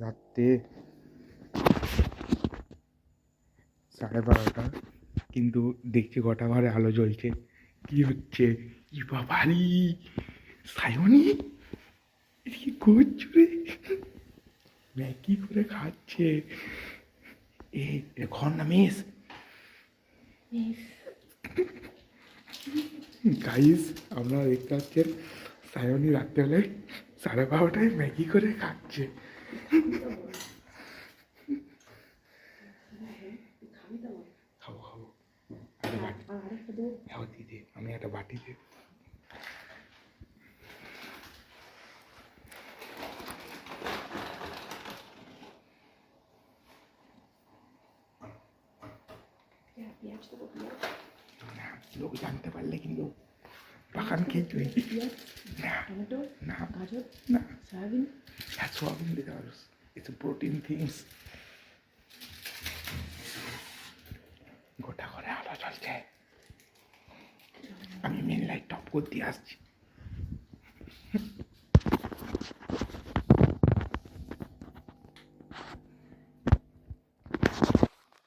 রাত্রে 12:30, কিন্তু দেখছি গোটা ঘরে আলো জ্বলছে। কি হচ্ছে? কি বাবারি সায়নী, কি করছো রে? ম্যাগি করে খাচ্ছে। ঘর না মেস। গাইস, আপনারা দেখতে পাচ্ছেন সায়নী রাত্রেবেলায় 12:30টায় ম্যাগি করে খাচ্ছে। খাবো খাবো, দিদি আমি একটা বাটি দিয়ে না, লোক জানতে পারলে কিন্তু বাগান খেয়ে তুই না না না সোয়াবিন দিতে পারো, ইটস প্রোটিন থিংস। গোটা করে আলো চলছে, আমি মেন লাইট টপ করতে আসছি।